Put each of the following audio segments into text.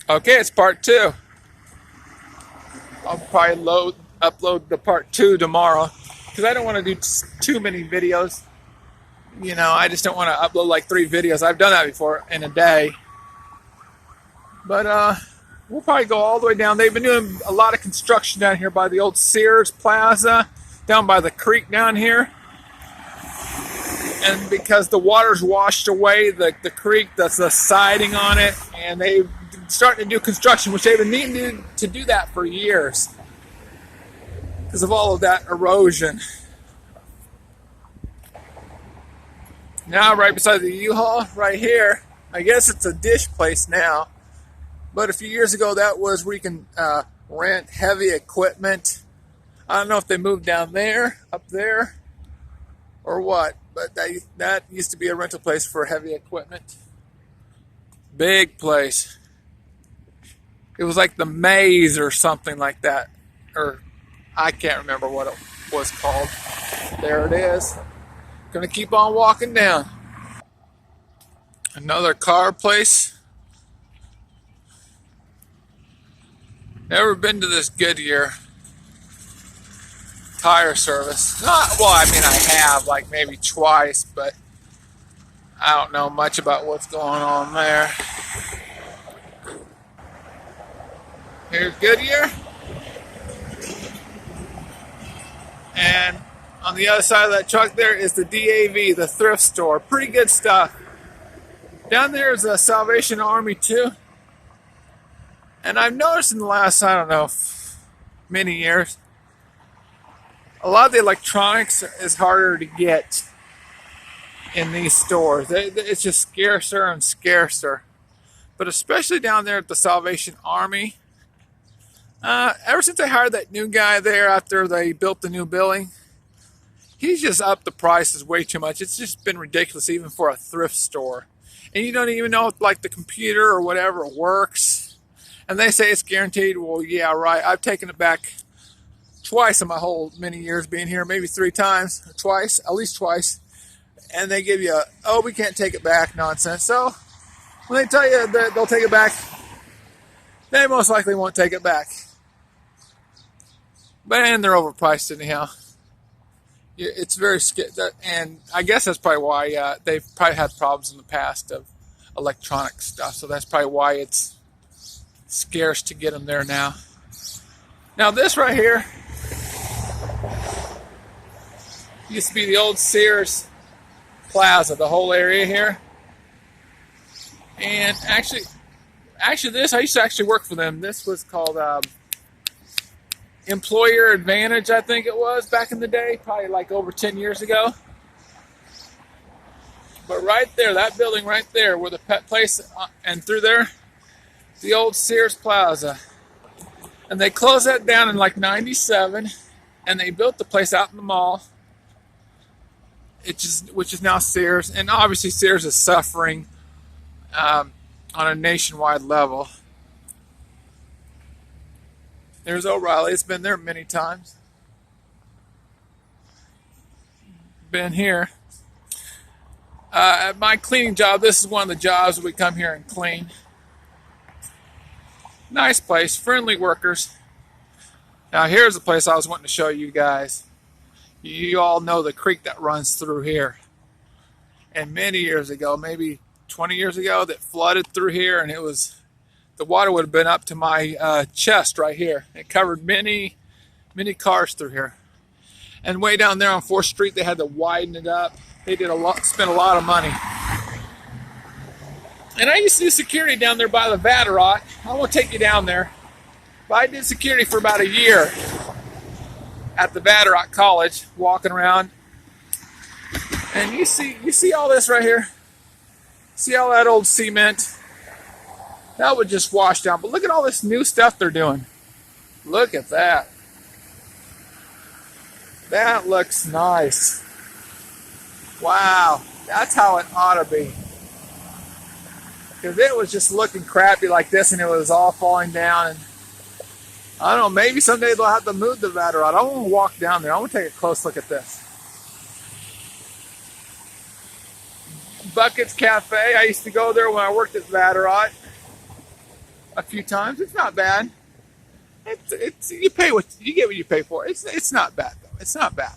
Okay, it's part two. I'll probably upload the part two tomorrow because I don't want to do too many videos. You know, I just don't want to upload like 3 videos. I've done that before in a day. But we'll probably go all the way down. They've been doing a lot of construction down here by the old Sears Plaza, down by the creek down here. And because the water's washed away the creek, that's the siding on it, and they're starting to do construction, which they've been needing to do that for years because of all of that erosion. Now, right beside the U-Haul, right here, I guess it's a dish place now, but a few years ago that was where you can rent heavy equipment. I don't know if they moved down there, up there, or what, but that used to be a rental place for heavy equipment. Big place. It was like the Maze or something like that, or I can't remember what it was called. There it is. Gonna keep on walking down. Another car place. Never been to this Goodyear tire service. Not well, I mean I have like maybe twice, but I don't know much about what's going on there. Here's Goodyear. And on the other side of that truck there is the DAV, the thrift store. Pretty good stuff. Down there is the Salvation Army too. And I've noticed in the last, I don't know, many years, a lot of the electronics is harder to get in these stores. It's just scarcer and scarcer. But especially down there at the Salvation Army, ever since I hired that new guy there after they built the new building, he's just upped the prices way too much. It's just been ridiculous even for a thrift store. And you don't even know if like the computer or whatever works. And they say it's guaranteed. Well, yeah, right. I've taken it back twice in my whole many years being here, maybe 3 times, twice, at least twice. And they give you oh, we can't take it back nonsense. So when they tell you that they'll take it back, they most likely won't take it back. And they're overpriced anyhow. It's very scary, and I guess that's probably why they've probably had problems in the past of electronic stuff. So that's probably why it's scarce to get them there now. Now this right here used to be the old Sears Plaza, the whole area here. And actually this, I used to actually work for them. This was called Employer Advantage, I think it was, back in the day, probably like over 10 years ago. But right there, that building right there, where the pet place, and through there, the old Sears Plaza. And they closed that down in like 97, and they built the place out in the mall, which is now Sears. And obviously Sears is suffering on a nationwide level. There's O'Reilly. It's been there many times. Been here. At my cleaning job, this is one of the jobs we come here and clean. Nice place, friendly workers. Now here's the place I was wanting to show you guys. You all know the creek that runs through here. And many years ago, maybe 20 years ago, that flooded through here, and the water would have been up to my chest right here. It covered many, many cars through here. And way down there on 4th Street, they had to widen it up. They spent a lot of money. And I used to do security down there by the Vatterott. I won't take you down there. But I did security for about a year at the Vatterott College, walking around. And you see all this right here? See all that old cement? That would just wash down. But look at all this new stuff they're doing. Look at that. That looks nice. Wow. That's how it ought to be. Because it was just looking crappy like this, and it was all falling down. And I don't know, maybe someday they'll have to move the Vatterott. I want to walk down there. I want to take a close look at this. Buckets Cafe. I used to go there when I worked at Vatterott. a few times. It's not bad. It's you pay what you get what you pay for. It's not bad though. It's not bad.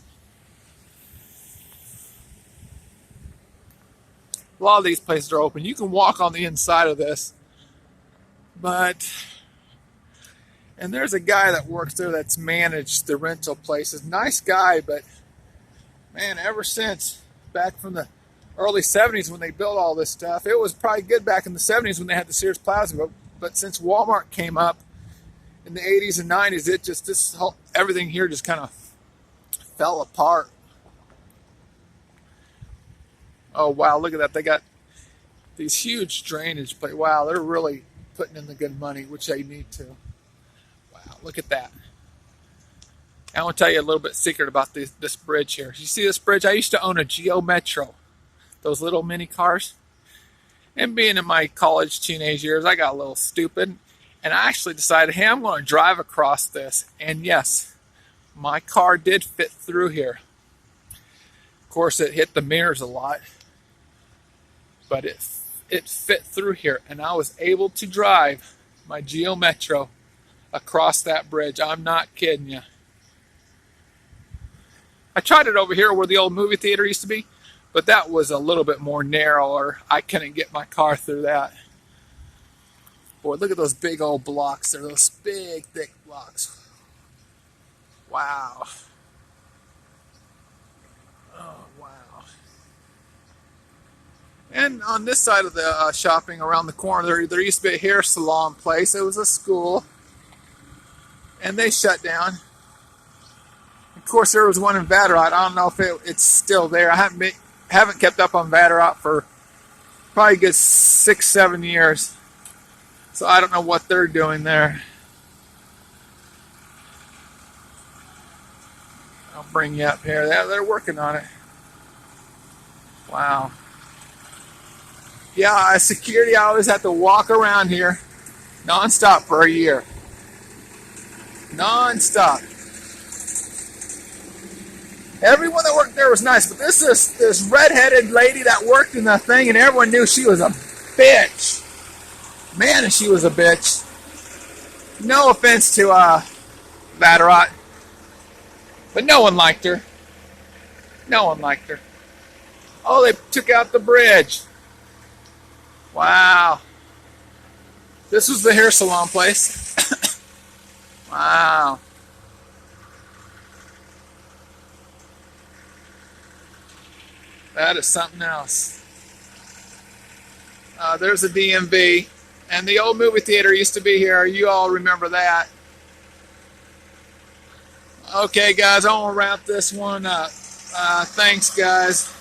A lot of these places are open. You can walk on the inside of this, and there's a guy that works there that's managed the rental places. Nice guy, but man, ever since back from the early 70s when they built all this stuff, it was probably good back in the 70s when they had the Sears Plaza, but since Walmart came up in the 80s and 90s, everything here just kind of fell apart. Oh wow, look at that. They got these huge drainage plates. Wow, they're really putting in the good money, which they need to. Wow, look at that. I want to tell you a little bit secret about this bridge here. You see this bridge? I used to own a Geo Metro, those little mini cars. And being in my college teenage years, I got a little stupid. And I actually decided, hey, I'm going to drive across this. And yes, my car did fit through here. Of course, it hit the mirrors a lot. But it fit through here. And I was able to drive my Geo Metro across that bridge. I'm not kidding you. I tried it over here where the old movie theater used to be, but that was a little bit more narrower. I couldn't get my car through that. Boy, look at those big old blocks there, those big, thick blocks. Wow. Oh, wow. And on this side of the shopping around the corner, there used to be a hair salon place. It was a school, and they shut down. Of course, there was one in Vatterott. I don't know if it's still there. I haven't kept up on Vatterott for probably a good 6-7 years. So I don't know what they're doing there. I'll bring you up here. They're working on it. Wow. Yeah, as security, I always have to walk around here nonstop for a year. Nonstop. Everyone that worked there was nice, but this redheaded lady that worked in the thing, and everyone knew she was a bitch. Man, she was a bitch. No offense to Vatterott, but no one liked her. No one liked her. Oh, they took out the bridge. Wow. This was the hair salon place. Wow. That is something else. There's a DMV. And the old movie theater used to be here. You all remember that. Okay, guys, I want to wrap this one up. Thanks, guys.